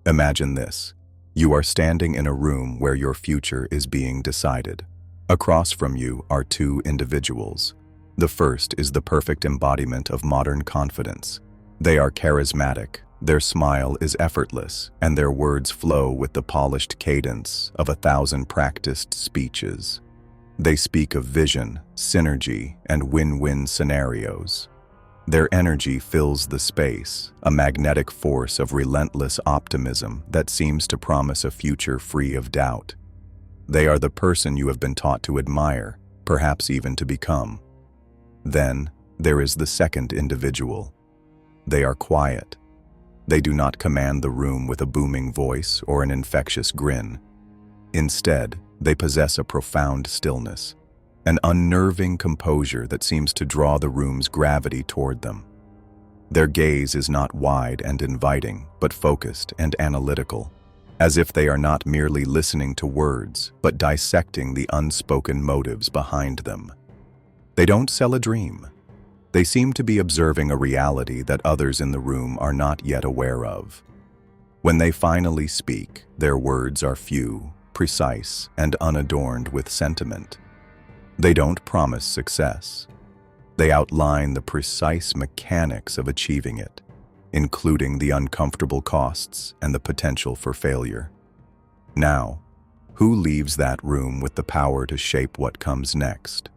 Imagine this. You are standing in a room where your future is being decided. Across from you are two individuals. The first is the perfect embodiment of modern confidence. They are charismatic, their smile is effortless, and their words flow with the polished cadence of 1,000 practiced speeches. They speak of vision, synergy, and win-win scenarios. Their energy fills the space, a magnetic force of relentless optimism that seems to promise a future free of doubt. They are the person you have been taught to admire, perhaps even to become. Then, there is the second individual. They are quiet. They do not command the room with a booming voice or an infectious grin. Instead, they possess a profound stillness, an unnerving composure that seems to draw the room's gravity toward them. Their gaze is not wide and inviting, but focused and analytical, as if they are not merely listening to words, but dissecting the unspoken motives behind them. They don't sell a dream. They seem to be observing a reality that others in the room are not yet aware of. When they finally speak, their words are few, precise, and unadorned with sentiment. They don't promise success. They outline the precise mechanics of achieving it, including the uncomfortable costs and the potential for failure. Now, who leaves that room with the power to shape what comes next?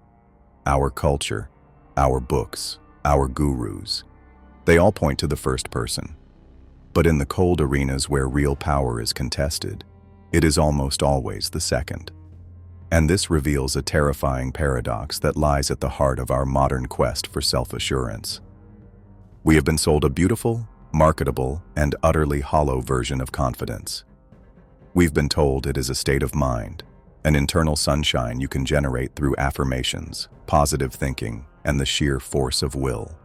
Our culture, our books, our gurus. They all point to the first person. But in the cold arenas where real power is contested, it is almost always the second. And this reveals a terrifying paradox that lies at the heart of our modern quest for self-assurance. We have been sold a beautiful, marketable, and utterly hollow version of confidence. We've been told it is a state of mind, an internal sunshine you can generate through affirmations, positive thinking, and the sheer force of will.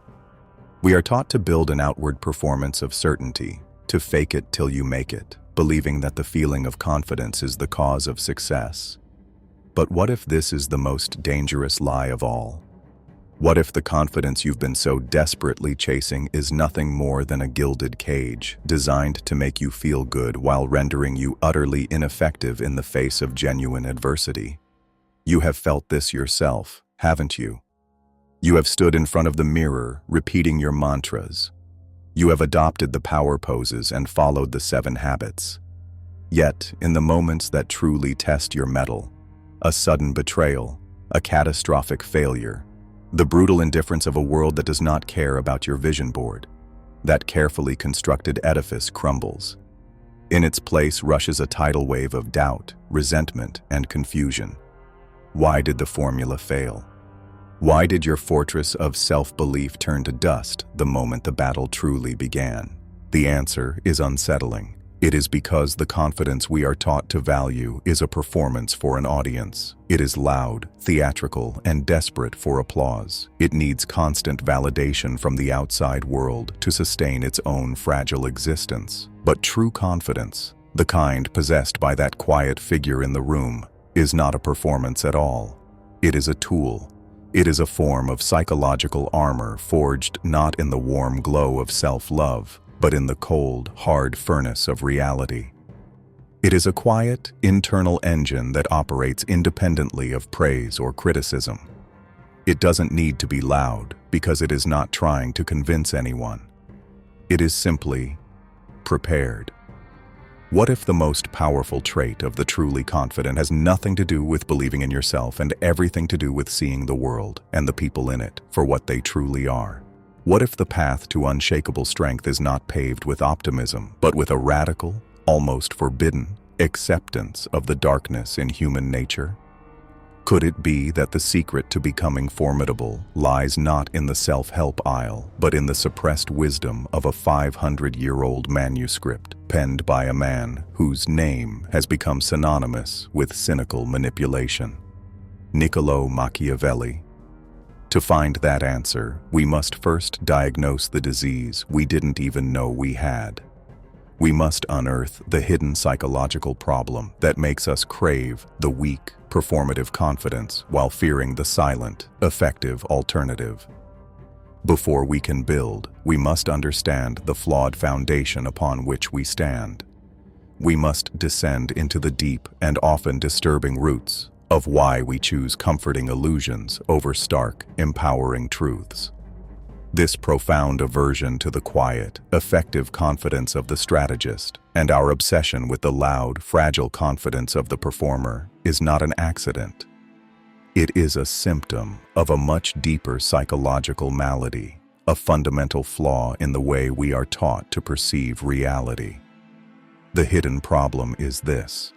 We are taught to build an outward performance of certainty, to fake it till you make it, believing that the feeling of confidence is the cause of success. But what if this is the most dangerous lie of all? What if the confidence you've been so desperately chasing is nothing more than a gilded cage, designed to make you feel good while rendering you utterly ineffective in the face of genuine adversity? You have felt this yourself, haven't you? You have stood in front of the mirror, repeating your mantras. You have adopted the power poses and followed the 7 habits. Yet, in the moments that truly test your mettle, a sudden betrayal, a catastrophic failure, the brutal indifference of a world that does not care about your vision board, that carefully constructed edifice crumbles. In its place rushes a tidal wave of doubt, resentment, and confusion. Why did the formula fail? Why did your fortress of self-belief turn to dust the moment the battle truly began? The answer is unsettling. It is because the confidence we are taught to value is a performance for an audience. It is loud, theatrical, and desperate for applause. It needs constant validation from the outside world to sustain its own fragile existence. But true confidence, the kind possessed by that quiet figure in the room, is not a performance at all. It is a tool. It is a form of psychological armor forged not in the warm glow of self-love, but in the cold, hard furnace of reality. It is a quiet, internal engine that operates independently of praise or criticism. It doesn't need to be loud because it is not trying to convince anyone. It is simply prepared. What if the most powerful trait of the truly confident has nothing to do with believing in yourself and everything to do with seeing the world and the people in it for what they truly are? What if the path to unshakable strength is not paved with optimism, but with a radical, almost forbidden, acceptance of the darkness in human nature? Could it be that the secret to becoming formidable lies not in the self-help aisle, but in the suppressed wisdom of a 500-year-old manuscript penned by a man whose name has become synonymous with cynical manipulation? Niccolò Machiavelli. To find that answer, we must first diagnose the disease we didn't even know we had. We must unearth the hidden psychological problem that makes us crave the weak, performative confidence while fearing the silent, effective alternative. Before we can build, we must understand the flawed foundation upon which we stand. we must descend into the deep and often disturbing roots of why we choose comforting illusions over stark, empowering truths. This profound aversion to the quiet, effective confidence of the strategist and our obsession with the loud, fragile confidence of the performer is not an accident. It is a symptom of a much deeper psychological malady, a fundamental flaw in the way we are taught to perceive reality. The hidden problem is this: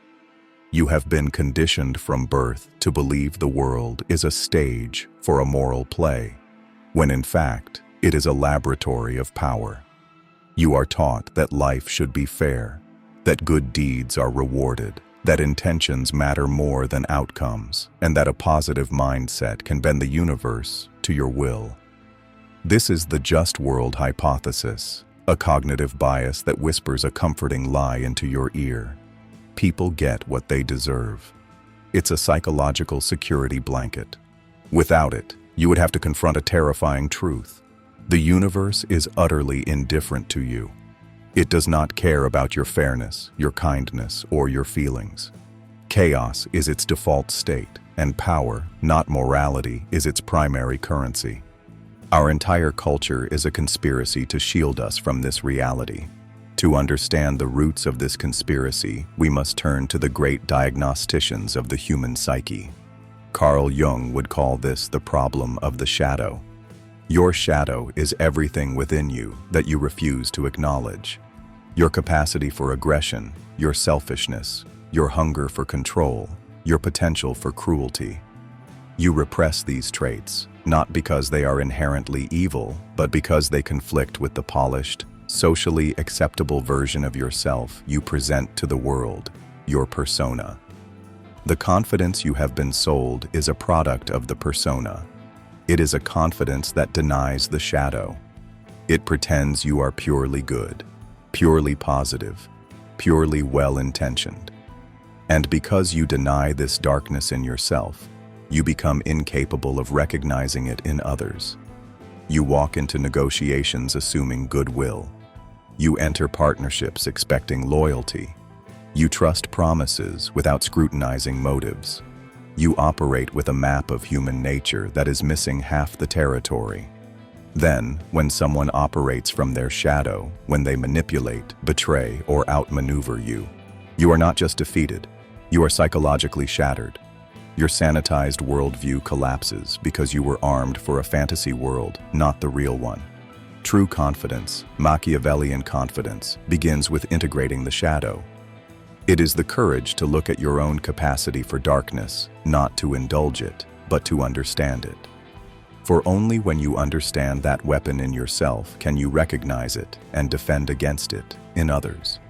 you have been conditioned from birth to believe the world is a stage for a moral play, when in fact, it is a laboratory of power. You are taught that life should be fair, that good deeds are rewarded, that intentions matter more than outcomes, and that a positive mindset can bend the universe to your will. This is the just world hypothesis, a cognitive bias that whispers a comforting lie into your ear. People get what they deserve. It's a psychological security blanket. Without it, you would have to confront a terrifying truth. The universe is utterly indifferent to you. It does not care about your fairness, your kindness, or your feelings. Chaos is its default state, and power, not morality, is its primary currency. Our entire culture is a conspiracy to shield us from this reality. To understand the roots of this conspiracy, we must turn to the great diagnosticians of the human psyche. Carl Jung would call this the problem of the shadow. Your shadow is everything within you that you refuse to acknowledge. Your capacity for aggression, your selfishness, your hunger for control, your potential for cruelty. You repress these traits, not because they are inherently evil, but because they conflict with the polished, socially acceptable version of yourself you present to the world, your persona. The confidence you have been sold is a product of the persona. It is a confidence that denies the shadow. It pretends you are purely good, purely positive, purely well-intentioned. And because you deny this darkness in yourself, you become incapable of recognizing it in others. You walk into negotiations assuming goodwill. You enter partnerships expecting loyalty. You trust promises without scrutinizing motives. You operate with a map of human nature that is missing half the territory. Then, when someone operates from their shadow, when they manipulate, betray, or outmaneuver you, you are not just defeated, you are psychologically shattered. Your sanitized worldview collapses because you were armed for a fantasy world, not the real one. True confidence, Machiavellian confidence, begins with integrating the shadow. It is the courage to look at your own capacity for darkness, not to indulge it, but to understand it. For only when you understand that weapon in yourself can you recognize it and defend against it in others.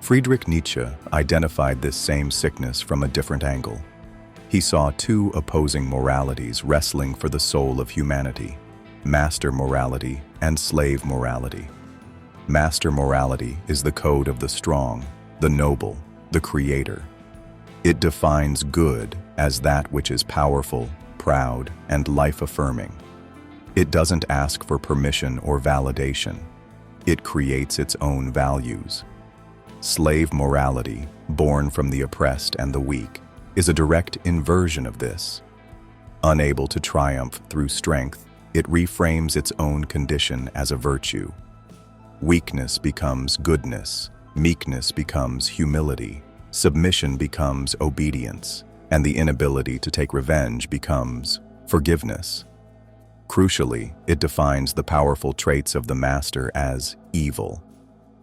Friedrich Nietzsche identified this same sickness from a different angle. He saw two opposing moralities wrestling for the soul of humanity: master morality and slave morality. Master morality is the code of the strong, the noble, the creator. It defines good as that which is powerful, proud, and life-affirming. It doesn't ask for permission or validation. It creates its own values. Slave morality, born from the oppressed and the weak, is a direct inversion of this. Unable to triumph through strength, it reframes its own condition as a virtue. Weakness becomes goodness, meekness becomes humility, submission becomes obedience, and the inability to take revenge becomes forgiveness. Crucially, it defines the powerful traits of the master as evil.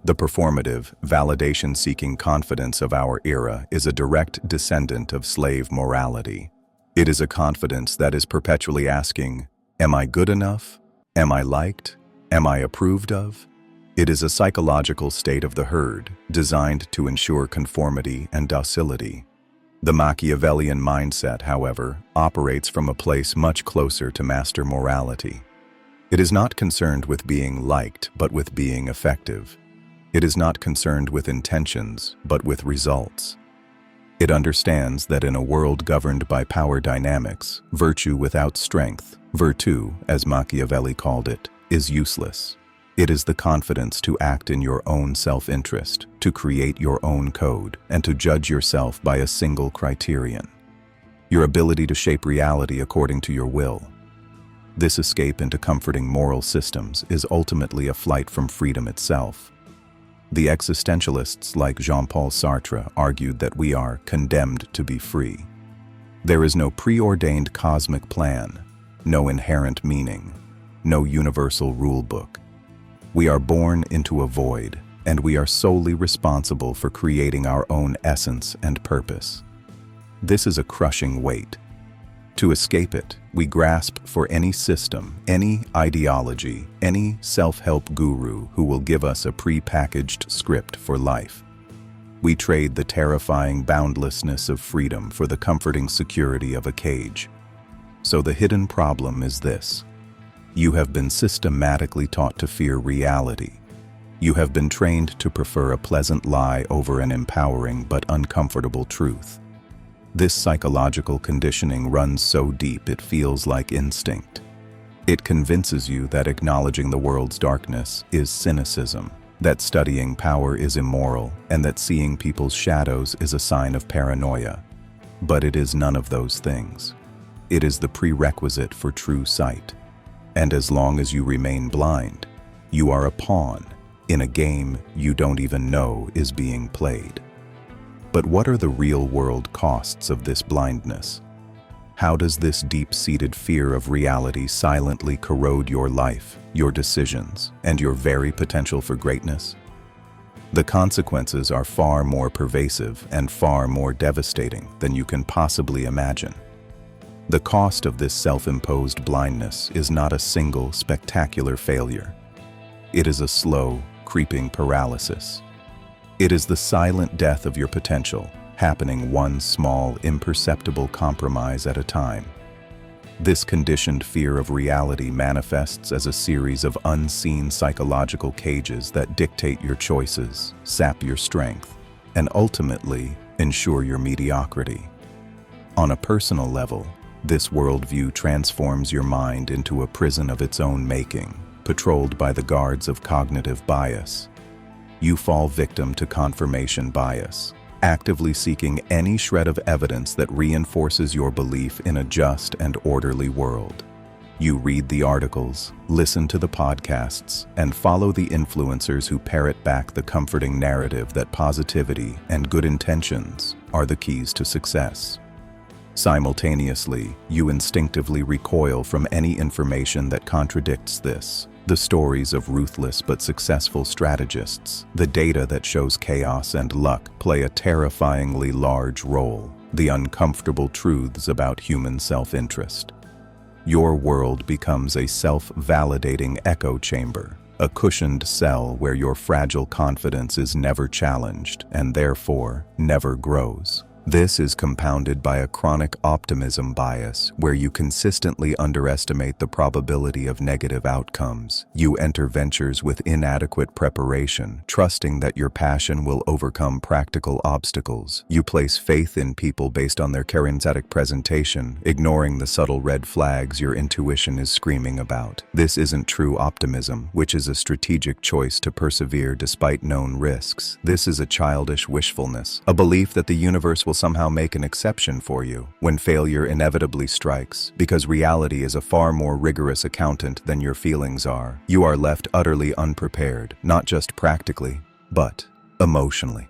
The performative, validation-seeking confidence of our era is a direct descendant of slave morality. It is a confidence that is perpetually asking, "Am I good enough? Am I liked? Am I approved of?" It is a psychological state of the herd, designed to ensure conformity and docility. The Machiavellian mindset, however, operates from a place much closer to master morality. It is not concerned with being liked, but with being effective. It is not concerned with intentions, but with results. It understands that in a world governed by power dynamics, virtue without strength, virtu, as Machiavelli called it, is useless. It is the confidence to act in your own self-interest, to create your own code, and to judge yourself by a single criterion. Your ability to shape reality according to your will. This escape into comforting moral systems is ultimately a flight from freedom itself. The existentialists like Jean-Paul Sartre argued that we are condemned to be free. There is no preordained cosmic plan, no inherent meaning, no universal rule book. We are born into a void, and we are solely responsible for creating our own essence and purpose. This is a crushing weight. To escape it, we grasp for any system, any ideology, any self-help guru who will give us a pre-packaged script for life. We trade the terrifying boundlessness of freedom for the comforting security of a cage. So the hidden problem is this. You have been systematically taught to fear reality. You have been trained to prefer a pleasant lie over an empowering but uncomfortable truth. This psychological conditioning runs so deep it feels like instinct. It convinces you that acknowledging the world's darkness is cynicism, that studying power is immoral, and that seeing people's shadows is a sign of paranoia. But it is none of those things. It is the prerequisite for true sight. And as long as you remain blind, you are a pawn in a game you don't even know is being played. But what are the real-world costs of this blindness? How does this deep-seated fear of reality silently corrode your life, your decisions, and your very potential for greatness? The consequences are far more pervasive and far more devastating than you can possibly imagine. The cost of this self-imposed blindness is not a single spectacular failure. It is a slow, creeping paralysis. It is the silent death of your potential, happening one small, imperceptible compromise at a time. This conditioned fear of reality manifests as a series of unseen psychological cages that dictate your choices, sap your strength, and ultimately ensure your mediocrity. On a personal level, this worldview transforms your mind into a prison of its own making, patrolled by the guards of cognitive bias. You fall victim to confirmation bias, actively seeking any shred of evidence that reinforces your belief in a just and orderly world. You read the articles, listen to the podcasts, and follow the influencers who parrot back the comforting narrative that positivity and good intentions are the keys to success. Simultaneously, you instinctively recoil from any information that contradicts this. The stories of ruthless but successful strategists, the data that shows chaos and luck play a terrifyingly large role, the uncomfortable truths about human self-interest. Your world becomes a self-validating echo chamber, a cushioned cell where your fragile confidence is never challenged and therefore never grows. This is compounded by a chronic optimism bias where you consistently underestimate the probability of negative outcomes. You enter ventures with inadequate preparation, trusting that your passion will overcome practical obstacles. You place faith in people based on their charismatic presentation, ignoring the subtle red flags your intuition is screaming about. This isn't true optimism, which is a strategic choice to persevere despite known risks. This is a childish wishfulness, a belief that the universe will somehow make an exception for you when failure inevitably strikes. Because reality is a far more rigorous accountant than your feelings are, you are left utterly unprepared, not just practically, but emotionally.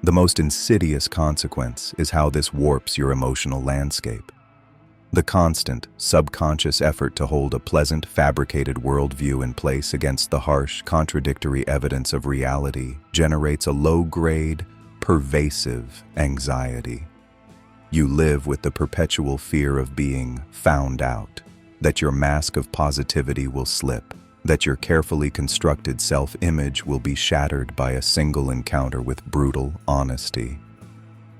The most insidious consequence is how this warps your emotional landscape. The constant, subconscious effort to hold a pleasant, fabricated worldview in place against the harsh, contradictory evidence of reality generates a low-grade, pervasive anxiety. You live with the perpetual fear of being found out, that your mask of positivity will slip, that your carefully constructed self-image will be shattered by a single encounter with brutal honesty.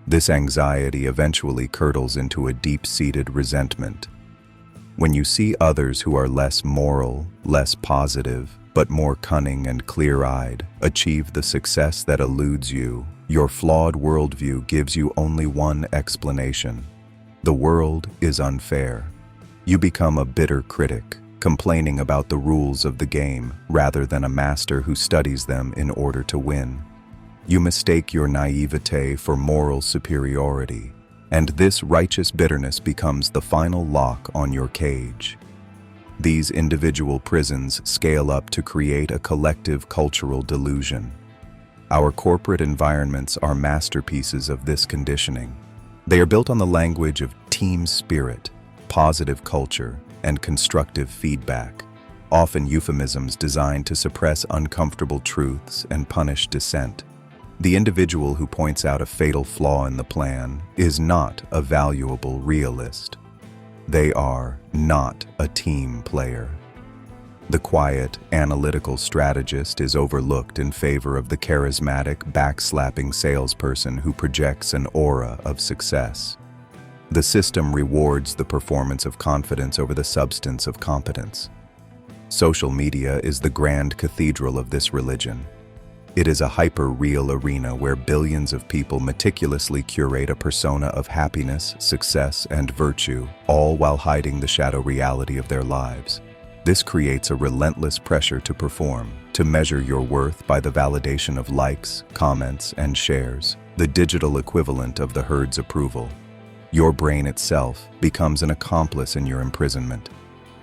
This anxiety eventually curdles into a deep-seated resentment. When you see others who are less moral, less positive, but more cunning and clear-eyed achieve the success that eludes you, your flawed worldview gives you only one explanation. The world is unfair. You become a bitter critic, complaining about the rules of the game rather than a master who studies them in order to win. You mistake your naivete for moral superiority, and this righteous bitterness becomes the final lock on your cage. These individual prisons scale up to create a collective cultural delusion. Our corporate environments are masterpieces of this conditioning. They are built on the language of team spirit, positive culture, and constructive feedback, often euphemisms designed to suppress uncomfortable truths and punish dissent. The individual who points out a fatal flaw in the plan is not a valuable realist. They are not a team player. The quiet, analytical strategist is overlooked in favor of the charismatic, backslapping salesperson who projects an aura of success. The system rewards the performance of confidence over the substance of competence. Social media is the grand cathedral of this religion. It is a hyper-real arena where billions of people meticulously curate a persona of happiness, success, and virtue, all while hiding the shadow reality of their lives. This creates a relentless pressure to perform, to measure your worth by the validation of likes, comments, and shares, the digital equivalent of the herd's approval. Your brain itself becomes an accomplice in your imprisonment.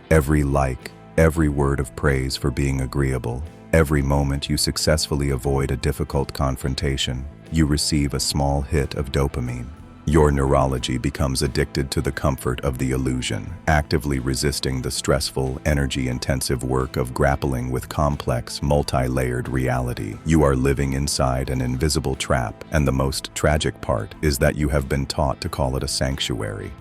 Every like, every word of praise for being agreeable, every moment you successfully avoid a difficult confrontation, you receive a small hit of dopamine. Your neurology becomes addicted to the comfort of the illusion, actively resisting the stressful, energy-intensive work of grappling with complex, multi-layered reality. You are living inside an invisible trap, and the most tragic part is that you have been taught to call it a sanctuary.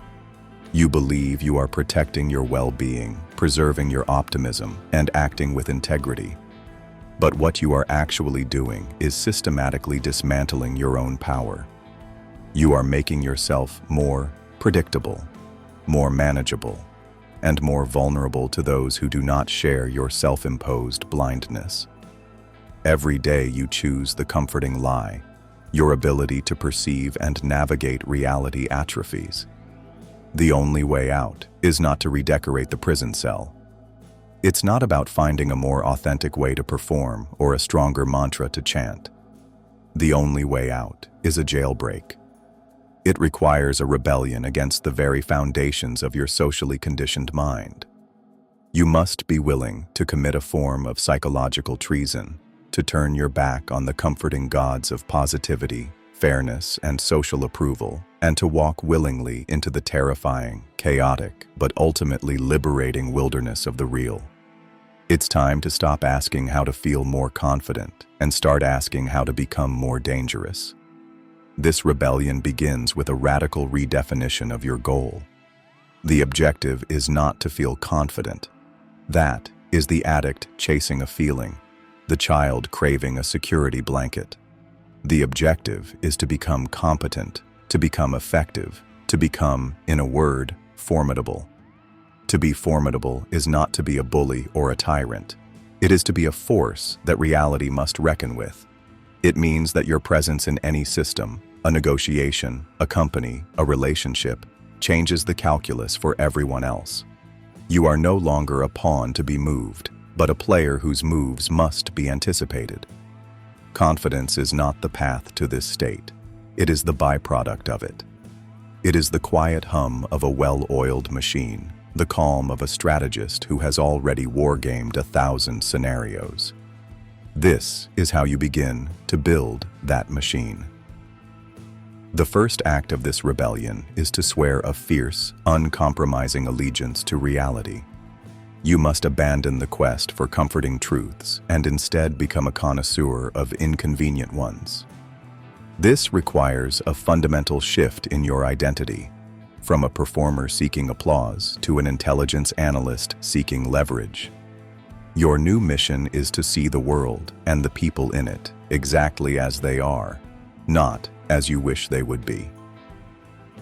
You believe you are protecting your well-being, preserving your optimism, and acting with integrity. But what you are actually doing is systematically dismantling your own power. You are making yourself more predictable, more manageable, and more vulnerable to those who do not share your self-imposed blindness. Every day you choose the comforting lie. Your ability to perceive and navigate reality atrophies. The only way out is not to redecorate the prison cell. It's not about finding a more authentic way to perform or a stronger mantra to chant. The only way out is a jailbreak. It requires a rebellion against the very foundations of your socially conditioned mind. You must be willing to commit a form of psychological treason, to turn your back on the comforting gods of positivity, fairness, and social approval, and to walk willingly into the terrifying, chaotic, but ultimately liberating wilderness of the real. It's time to stop asking how to feel more confident and start asking how to become more dangerous. This rebellion begins with a radical redefinition of your goal. The objective is not to feel confident. That is the addict chasing a feeling, the child craving a security blanket. The objective is to become competent, to become effective, to become, in a word, formidable. To be formidable is not to be a bully or a tyrant. It is to be a force that reality must reckon with. It means that your presence in any system, a negotiation, a company, a relationship, changes the calculus for everyone else. You are no longer a pawn to be moved, but a player whose moves must be anticipated. Confidence is not the path to this state. It is the byproduct of it. It is the quiet hum of a well-oiled machine, the calm of a strategist who has already wargamed 1,000 scenarios. This is how you begin to build that machine. The first act of this rebellion is to swear a fierce, uncompromising allegiance to reality. You must abandon the quest for comforting truths and instead become a connoisseur of inconvenient ones. This requires a fundamental shift in your identity, from a performer seeking applause to an intelligence analyst seeking leverage. Your new mission is to see the world and the people in it exactly as they are, not as you wish they would be.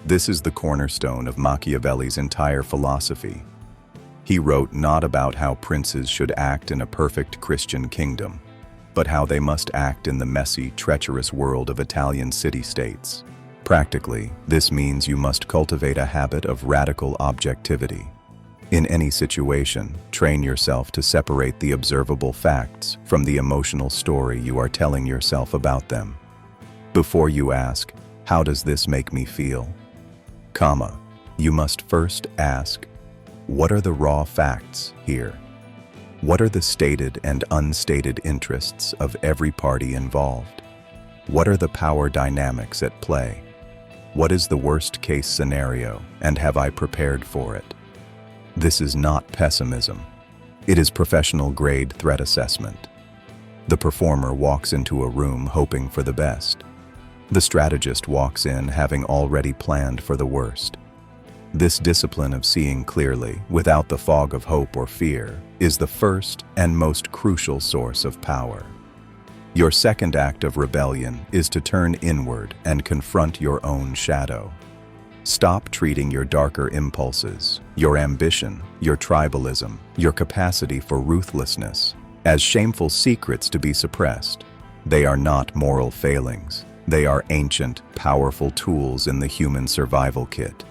This is the cornerstone of Machiavelli's entire philosophy. He wrote not about how princes should act in a perfect Christian kingdom, but how they must act in the messy, treacherous world of Italian city-states. Practically, this means you must cultivate a habit of radical objectivity. In any situation, train yourself to separate the observable facts from the emotional story you are telling yourself about them. Before you ask, "How does this make me feel?" You must first ask, "What are the raw facts here? What are the stated and unstated interests of every party involved? What are the power dynamics at play? What is the worst-case scenario, and have I prepared for it?" This is not pessimism. It is professional-grade threat assessment. The performer walks into a room hoping for the best. The strategist walks in having already planned for the worst. This discipline of seeing clearly, without the fog of hope or fear, is the first and most crucial source of power. Your second act of rebellion is to turn inward and confront your own shadow. Stop treating your darker impulses, your ambition, your tribalism, your capacity for ruthlessness, as shameful secrets to be suppressed. They are not moral failings. They are ancient, powerful tools in the human survival kit.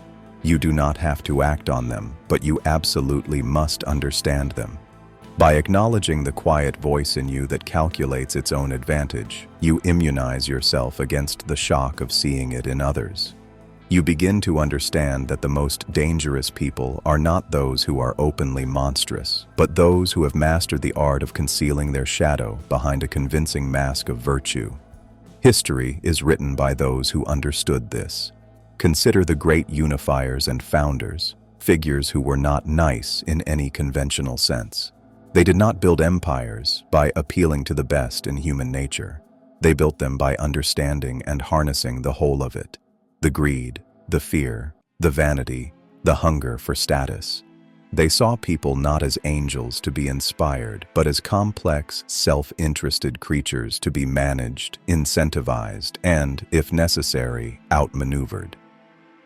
You do not have to act on them, but you absolutely must understand them. By acknowledging the quiet voice in you that calculates its own advantage, you immunize yourself against the shock of seeing it in others. You begin to understand that the most dangerous people are not those who are openly monstrous, but those who have mastered the art of concealing their shadow behind a convincing mask of virtue. History is written by those who understood this. Consider the great unifiers and founders, figures who were not nice in any conventional sense. They did not build empires by appealing to the best in human nature. They built them by understanding and harnessing the whole of it. The greed, the fear, the vanity, the hunger for status. They saw people not as angels to be inspired, but as complex, self-interested creatures to be managed, incentivized, and, if necessary, outmaneuvered.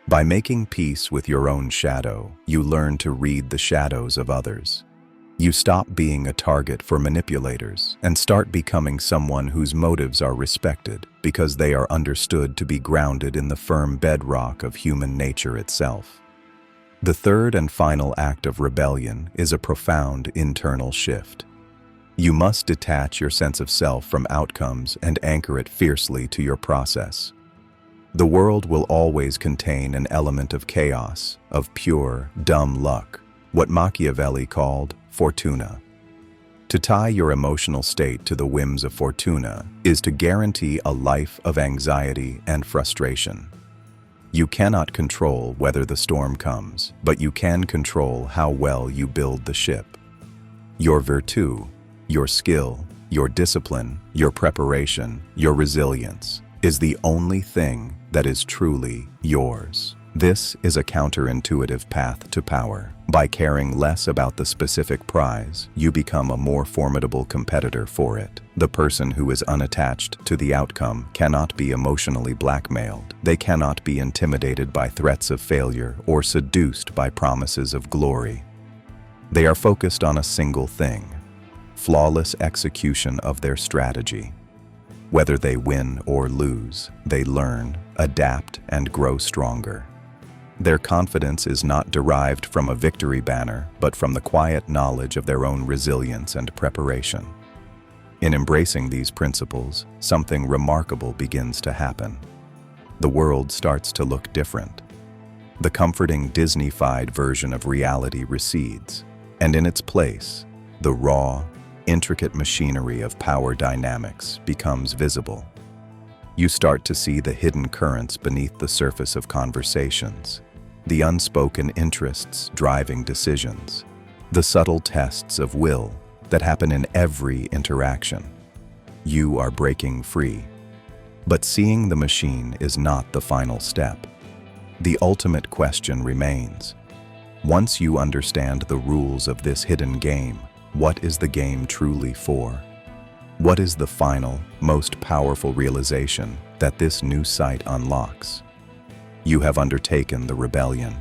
By making peace with your own shadow, you learn to read the shadows of others. You stop being a target for manipulators and start becoming someone whose motives are respected because they are understood to be grounded in the firm bedrock of human nature itself. The third and final act of rebellion is a profound internal shift. You must detach your sense of self from outcomes and anchor it fiercely to your process. The world will always contain an element of chaos, of pure, dumb luck, what Machiavelli called fortuna. To tie your emotional state to the whims of fortuna is to guarantee a life of anxiety and frustration. You cannot control whether the storm comes, but you can control how well you build the ship. Your virtue, your skill, your discipline, your preparation, your resilience is the only thing that is truly yours. This is a counterintuitive path to power. By caring less about the specific prize, you become a more formidable competitor for it. The person who is unattached to the outcome cannot be emotionally blackmailed. They cannot be intimidated by threats of failure or seduced by promises of glory. They are focused on a single thing: flawless execution of their strategy. Whether they win or lose, they learn, adapt, and grow stronger. Their confidence is not derived from a victory banner, but from the quiet knowledge of their own resilience and preparation. In embracing these principles, something remarkable begins to happen. The world starts to look different. The comforting Disney-fied version of reality recedes, and in its place, the raw, intricate machinery of power dynamics becomes visible. You start to see the hidden currents beneath the surface of conversations, the unspoken interests driving decisions, the subtle tests of will that happen in every interaction. You are breaking free. But seeing the machine is not the final step. The ultimate question remains. Once you understand the rules of this hidden game, what is the game truly for? What is the final, most powerful realization that this new sight unlocks? You have undertaken the rebellion.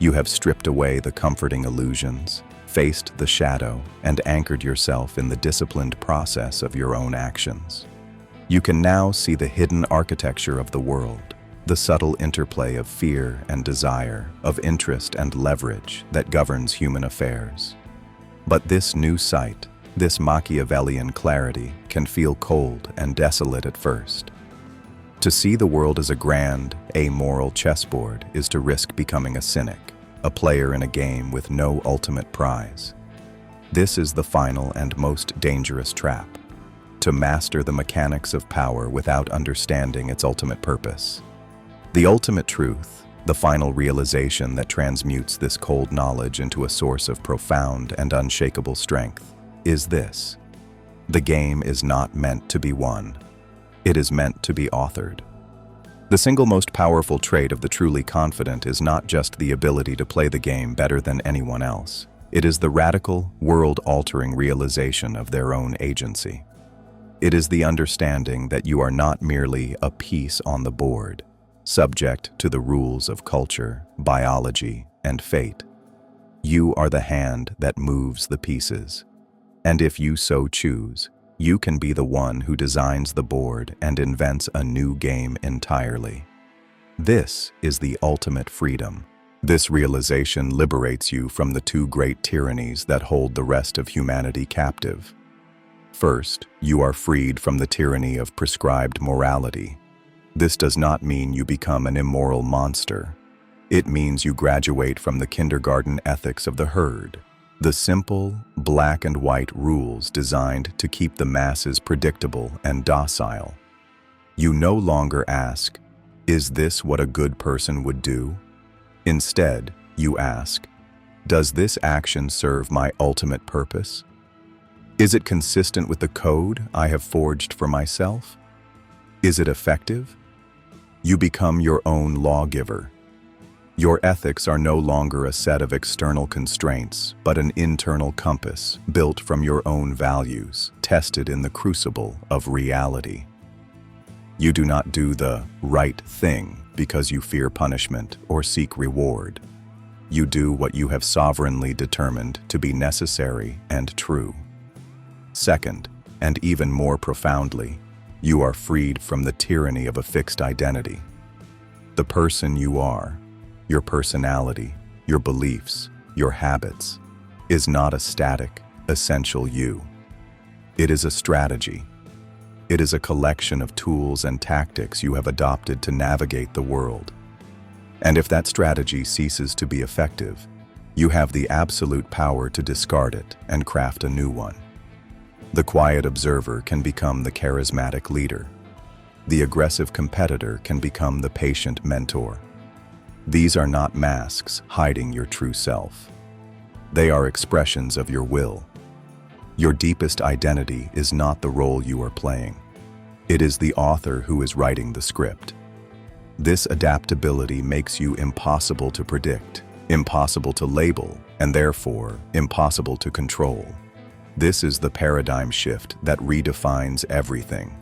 You have stripped away the comforting illusions, faced the shadow, and anchored yourself in the disciplined process of your own actions. You can now see the hidden architecture of the world, the subtle interplay of fear and desire, of interest and leverage that governs human affairs. But this new sight, this Machiavellian clarity, can feel cold and desolate at first. To see the world as a grand, amoral chessboard is to risk becoming a cynic, a player in a game with no ultimate prize. This is the final and most dangerous trap: to master the mechanics of power without understanding its ultimate purpose. The ultimate truth, the final realization that transmutes this cold knowledge into a source of profound and unshakable strength, is this: the game is not meant to be won. It is meant to be authored. The single most powerful trait of the truly confident is not just the ability to play the game better than anyone else. It is the radical, world-altering realization of their own agency. It is the understanding that you are not merely a piece on the board, subject to the rules of culture, biology, and fate. You are the hand that moves the pieces. And if you so choose, you can be the one who designs the board and invents a new game entirely. This is the ultimate freedom. This realization liberates you from the two great tyrannies that hold the rest of humanity captive. First, you are freed from the tyranny of prescribed morality. This does not mean you become an immoral monster. It means you graduate from the kindergarten ethics of the herd, the simple, black and white rules designed to keep the masses predictable and docile. You no longer ask, "Is this what a good person would do?" Instead, you ask, "Does this action serve my ultimate purpose? Is it consistent with the code I have forged for myself? Is it effective?" You become your own lawgiver. Your ethics are no longer a set of external constraints, but an internal compass built from your own values, tested in the crucible of reality. You do not do the right thing because you fear punishment or seek reward. You do what you have sovereignly determined to be necessary and true. Second, and even more profoundly, you are freed from the tyranny of a fixed identity. The person you are, your personality, your beliefs, your habits, is not a static, essential you. It is a strategy. It is a collection of tools and tactics you have adopted to navigate the world. And if that strategy ceases to be effective, you have the absolute power to discard it and craft a new one. The quiet observer can become the charismatic leader. The aggressive competitor can become the patient mentor. These are not masks hiding your true self. They are expressions of your will. Your deepest identity is not the role you are playing. It is the author who is writing the script. This adaptability makes you impossible to predict, impossible to label, and therefore impossible to control. This is the paradigm shift that redefines everything.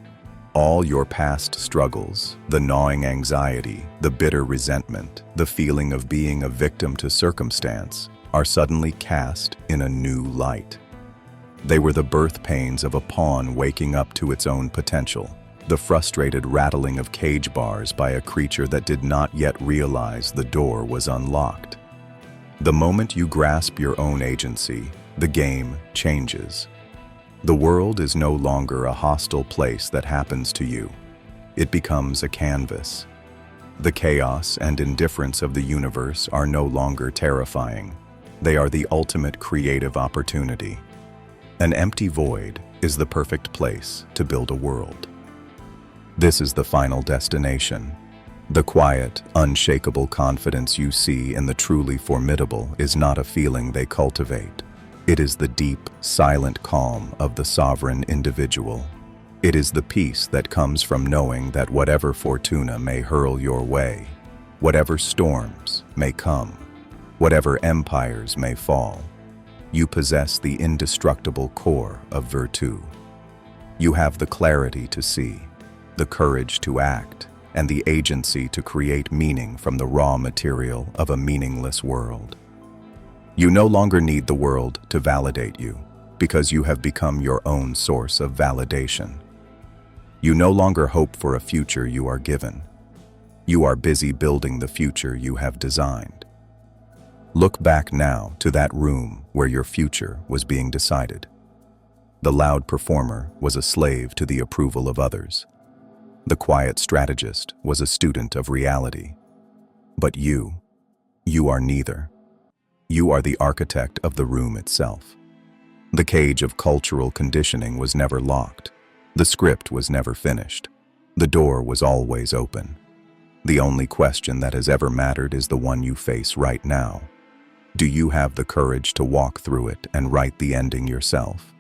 All your past struggles, the gnawing anxiety, the bitter resentment, the feeling of being a victim to circumstance, are suddenly cast in a new light. They were the birth pains of a pawn waking up to its own potential, the frustrated rattling of cage bars by a creature that did not yet realize the door was unlocked. The moment you grasp your own agency, the game changes. The world is no longer a hostile place that happens to you. It becomes a canvas. The chaos and indifference of the universe are no longer terrifying. They are the ultimate creative opportunity. An empty void is the perfect place to build a world. This is the final destination. The quiet, unshakable confidence you see in the truly formidable is not a feeling they cultivate. It is the deep, silent calm of the sovereign individual. It is the peace that comes from knowing that whatever fortuna may hurl your way, whatever storms may come, whatever empires may fall, you possess the indestructible core of virtue. You have the clarity to see, the courage to act, and the agency to create meaning from the raw material of a meaningless world. You no longer need the world to validate you, because you have become your own source of validation. You no longer hope for a future you are given. You are busy building the future you have designed. Look back now to that room where your future was being decided. The loud performer was a slave to the approval of others. The quiet strategist was a student of reality. But you are neither. You are the architect of the room itself. The cage of cultural conditioning was never locked. The script was never finished. The door was always open. The only question that has ever mattered is the one you face right now. Do you have the courage to walk through it and write the ending yourself?